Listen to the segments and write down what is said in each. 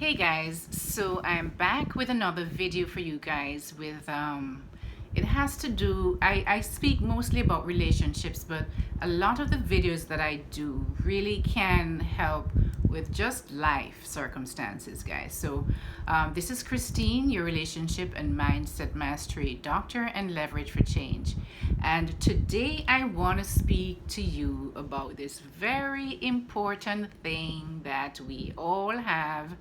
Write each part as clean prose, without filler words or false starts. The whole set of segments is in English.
Hey guys, so I'm back with another video for you guys with it has to do, I speak mostly about relationships, but a lot of the videos that I do really can help with just life circumstances, guys. So this is Christine, your relationship and mindset mastery doctor and leverage for change. And today I want to speak to you about this very important thing that we all have,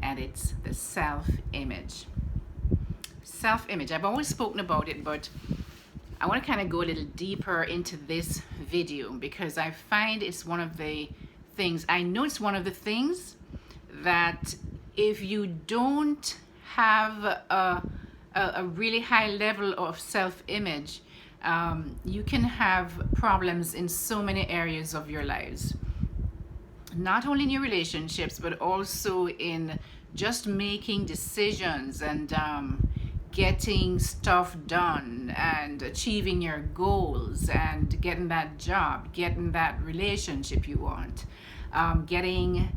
and it's the self-image. Self-image. I've always spoken about it, but I want to kind of go a little deeper into this video because I find it's one of the things, I know it's one of the things that if you don't have a really high level of self-image, you can have problems in so many areas of your lives. Not only in your relationships, but also in just making decisions and getting stuff done and achieving your goals and getting that job, getting that relationship you want, getting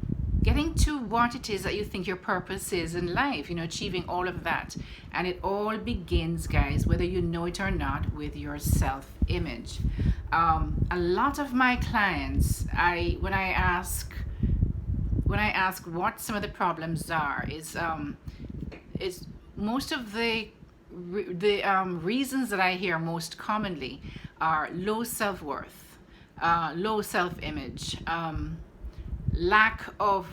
to what it is that you think your purpose is in life, achieving all of that. And it all begins, guys, whether you know it or not, with your self-image. A lot of my clients, when I ask what some of the problems are, is most of the reasons that I hear most commonly are low self-worth, low self-image, lack of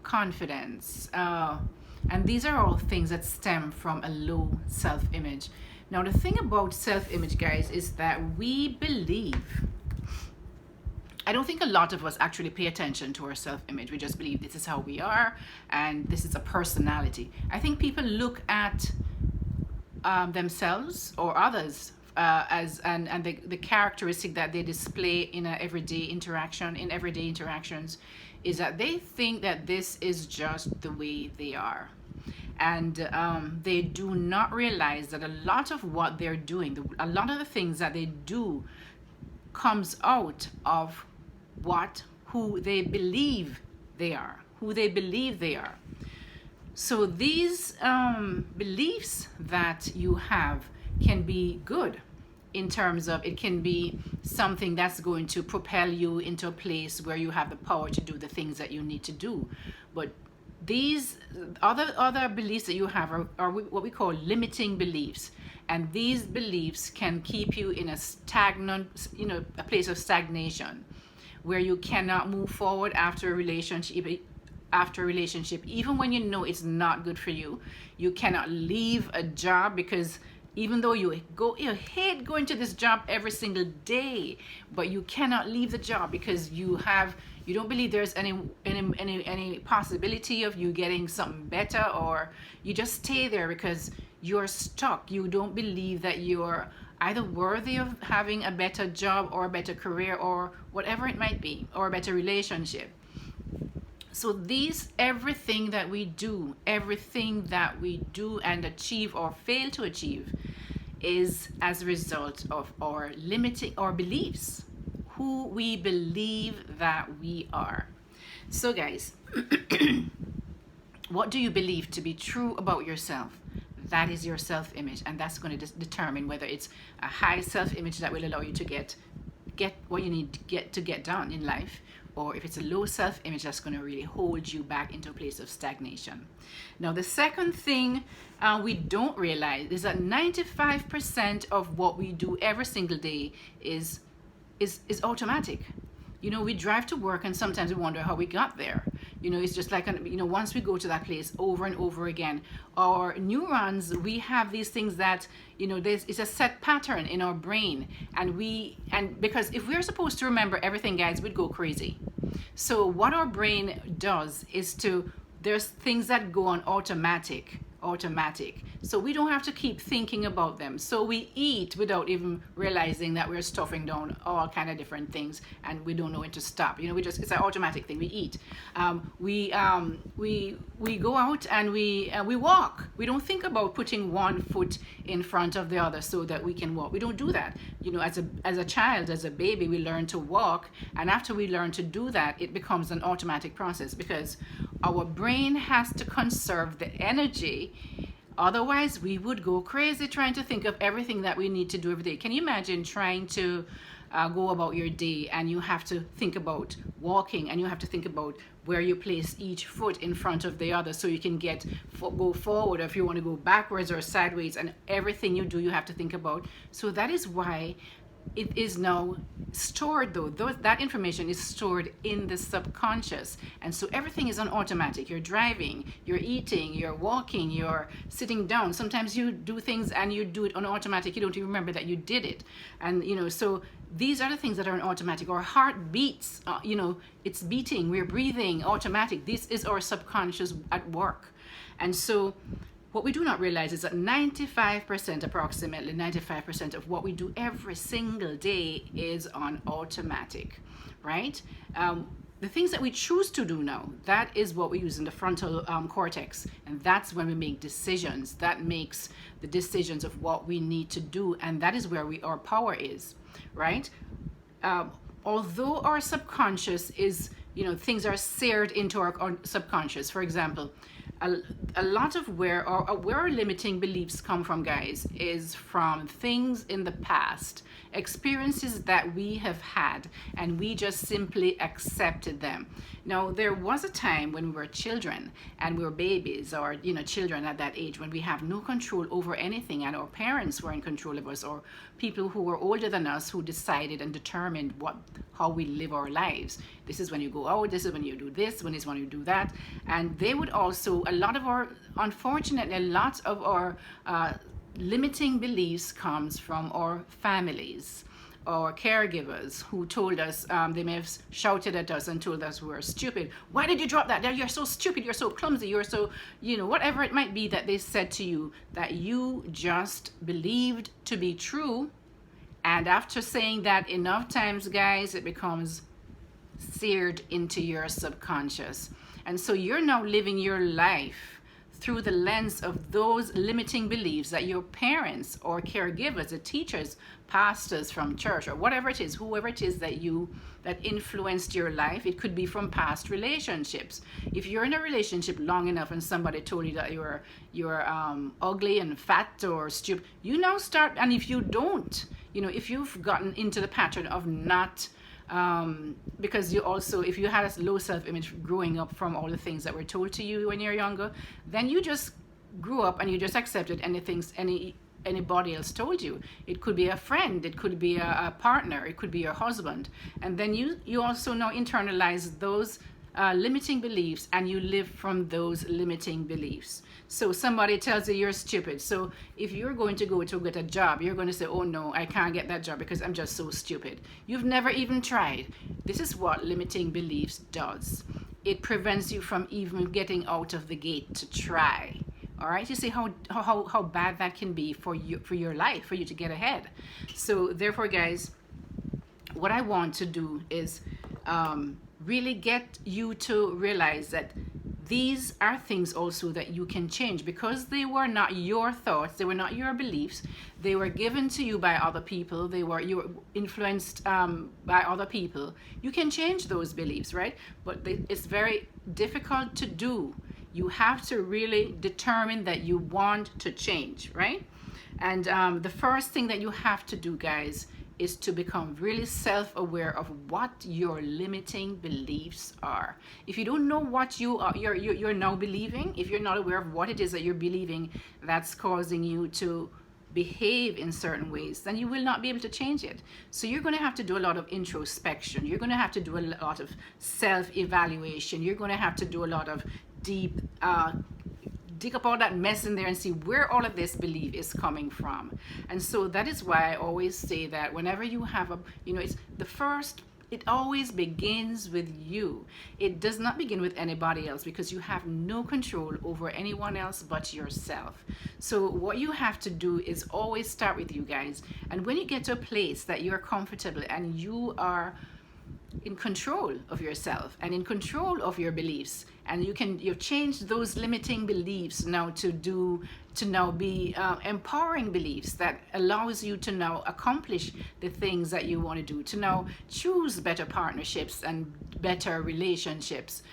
confidence, and these are all things that stem from a low self-image. Now, the thing about self-image, guys, is that we believe, I don't think a lot of us actually pay attention to our self-image. We just believe this is how we are and this is a personality. I think people look at themselves or others as the characteristic that they display in everyday interactions is that they think that this is just the way they are. And they do not realize that a lot of what they're doing, a lot of the things that they do comes out of who they believe they are, So these beliefs that you have can be good in terms of it can be something that's going to propel you into a place where you have the power to do the things that you need to do. But these other beliefs that you have are what we call limiting beliefs. And these beliefs can keep you in a stagnant, a place of stagnation where you cannot move forward after a relationship, even when you know it's not good for you. You cannot leave a job because even though you hate going to this job every single day, but you cannot leave the job because you don't believe there's any possibility of you getting something better, or you just stay there because you're stuck. You don't believe that you're either worthy of having a better job or a better career or whatever it might be, or a better relationship. So everything that we do and achieve or fail to achieve is as a result of our beliefs, who we believe that we are. So guys, what do you believe to be true about yourself? That is your self-image, and that's going to determine whether it's a high self-image that will allow you to get what you need to get done in life, or if it's a low self-image that's going to really hold you back into a place of stagnation. Now, the second thing we don't realize is that 95% of what we do every single day is automatic. We drive to work and sometimes we wonder how we got there. It's just like, once we go to that place over and over again, our neurons, we have these things that, it's a set pattern in our brain. And because if we're supposed to remember everything, guys, we'd go crazy. So what our brain does is there's things that go on automatic. So we don't have to keep thinking about them. So we eat without even realizing that we're stuffing down all kind of different things and we don't know when to stop. It's an automatic thing. We eat. We go out and we walk. We don't think about putting one foot in front of the other so that we can walk. We don't do that. As a child, as a baby, we learn to walk, and after we learn to do that, it becomes an automatic process because our brain has to conserve the energy. Otherwise, we would go crazy trying to think of everything that we need to do every day. Can you imagine trying to go about your day, and you have to think about walking, and you have to think about where you place each foot in front of the other so you can go forward, or if you want to go backwards or sideways, and everything you do you have to think about. So that is why it is now stored, though that information is stored in the subconscious, and so everything is on automatic. You're driving, you're eating, you're walking, you're sitting down. Sometimes you do things and you do it on automatic, you don't even remember that you did it. And so these are the things that are on automatic. Our heart beats, it's beating, we're breathing automatic. This is our subconscious at work. And so what we do not realize is that 95%, approximately 95% of what we do every single day is on automatic, right? The things that we choose to do now, that is what we use in the frontal cortex. And that's when we make decisions. That makes the decisions of what we need to do. And that is where our power is, right? Although our subconscious is, things are seared into our subconscious. For example, a lot of where our limiting beliefs come from, guys, is from things in the past, experiences that we have had, and we just simply accepted them. Now, there was a time when we were children and we were babies, or children at that age, when we have no control over anything, and our parents were in control of us, or people who were older than us who decided and determined how we live our lives. This is when you go out, this is when you do this, when is when you do that. And they would also, unfortunately, a lot of our limiting beliefs comes from our families or caregivers who told us, they may have shouted at us and told us we were stupid. Why did you drop that? You're so stupid, you're so clumsy, you're so, whatever it might be that they said to you that you just believed to be true. And after saying that enough times, guys, it becomes seared into your subconscious. And so you're now living your life through the lens of those limiting beliefs that your parents or caregivers, the teachers, pastors from church, or whatever it is, whoever it is that influenced your life. It could be from past relationships. If you're in a relationship long enough and somebody told you that you're ugly and fat or stupid, you now start, and if you don't, if you've gotten into the pattern of not, because if you had a low self-image growing up from all the things that were told to you when you're younger, then you just grew up and you just accepted anybody else told you. It could be a friend, it could be a partner, it could be your husband, and then you also now internalize those limiting beliefs, and you live from those limiting beliefs. So somebody tells you you're stupid. So if you're going to go to get a job, you're going to say, oh no, I can't get that job because I'm just so stupid. You've never even tried. This is what limiting beliefs does. It prevents you from even getting out of the gate to try. All right, you see how bad that can be for your life, for you to get ahead. So therefore, guys, what I want to do is really get you to realize that these are things also that you can change, because they were not your thoughts, they were not your beliefs, they were given to you by other people, you were influenced by other people. You can change those beliefs, right? But it's very difficult to do. You have to really determine that you want to change, right? And the first thing that you have to do, guys, is to become really self-aware of what your limiting beliefs are. If you don't know what you're now believing, if you're not aware of what it is that you're believing that's causing you to behave in certain ways, then you will not be able to change it. So you're going to have to do a lot of introspection. You're going to have to do a lot of self-evaluation. You're going to have to do a lot of deep dig up all that mess in there and see where all of this belief is coming from. And so that is why I always say that whenever you have it always begins with you. It does not begin with anybody else, because you have no control over anyone else but yourself. So what you have to do is always start with you, guys. And when you get to a place that you're comfortable and you are in control of yourself and in control of your beliefs, and you've changed those limiting beliefs now to now be empowering beliefs that allows you to now accomplish the things that you want to do, to now choose better partnerships and better relationships.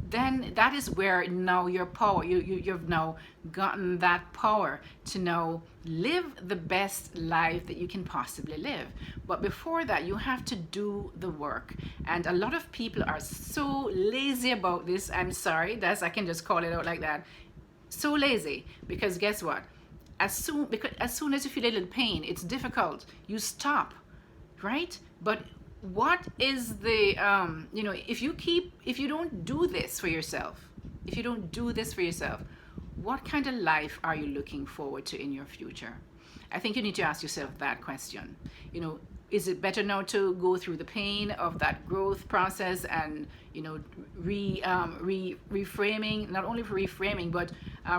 then that is where now your power, you've now gotten that power to now live the best life that you can possibly live. But before that, you have to do the work. And a lot of people are so lazy about this. I'm sorry, I can just call it out like that. So lazy, because guess what? As soon as you feel a little pain, it's difficult, you stop, right? But what is the if you don't do this for yourself, what kind of life are you looking forward to in your future? I think you need to ask yourself that question. Is it better now to go through the pain of that growth process and reframing, not only reframing, but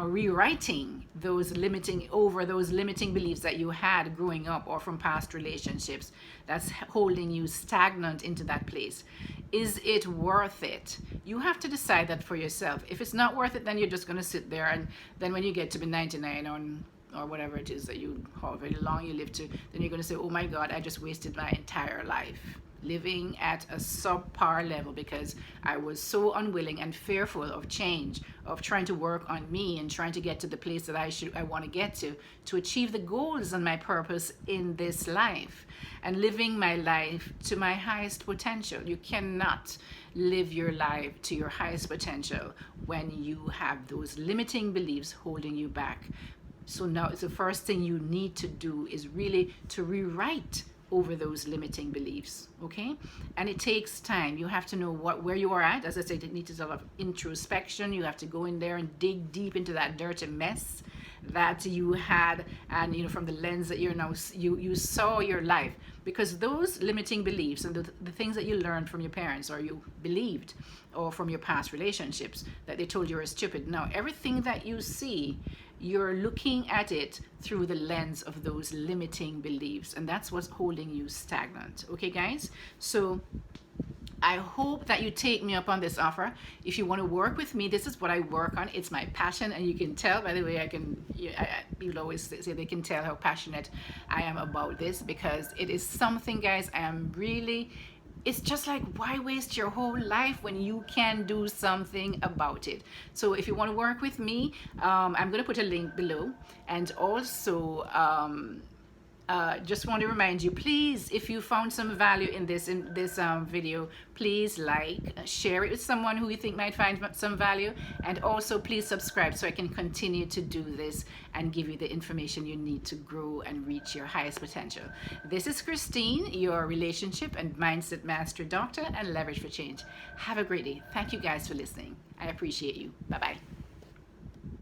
rewriting those limiting beliefs that you had growing up or from past relationships that's holding you stagnant into that place? Is it worth it? You have to decide that for yourself. If it's not worth it, then you're just going to sit there, and then when you get to be 99 or whatever it is that however long you live to, then you're going to say, oh my God, I just wasted my entire life living at a subpar level because I was so unwilling and fearful of change, of trying to work on me and trying to get to the place that I want to get to achieve the goals and my purpose in this life, and living my life to my highest potential. You cannot live your life to your highest potential when you have those limiting beliefs holding you back. So now it's the first thing you need to do is really to rewrite over those limiting beliefs, okay? And it takes time. You have to know where you are at. As I said, it needs a lot of introspection. You have to go in there and dig deep into that dirty mess that you had, and from the lens that you're now, you saw your life, because those limiting beliefs and the things that you learned from your parents, or you believed, or from your past relationships that they told you were stupid. Now everything that you see, you're looking at it through the lens of those limiting beliefs, and that's what's holding you stagnant. Okay, guys? So I hope that you take me up on this offer. If you want to work with me, this is what I work on. It's my passion, and you can tell by the way people always say they can tell how passionate I am about this, because it is something, guys, it's just like, why waste your whole life when you can do something about it? So if you want to work with me, I'm going to put a link below. And also, just want to remind you, please, if you found some value in this video, please share it with someone who you think might find some value, and also please subscribe so I can continue to do this and give you the information you need to grow and reach your highest potential. This is Christine, your relationship and mindset master doctor and leverage for change. Have a great day. Thank you guys for listening. I appreciate you. Bye-bye.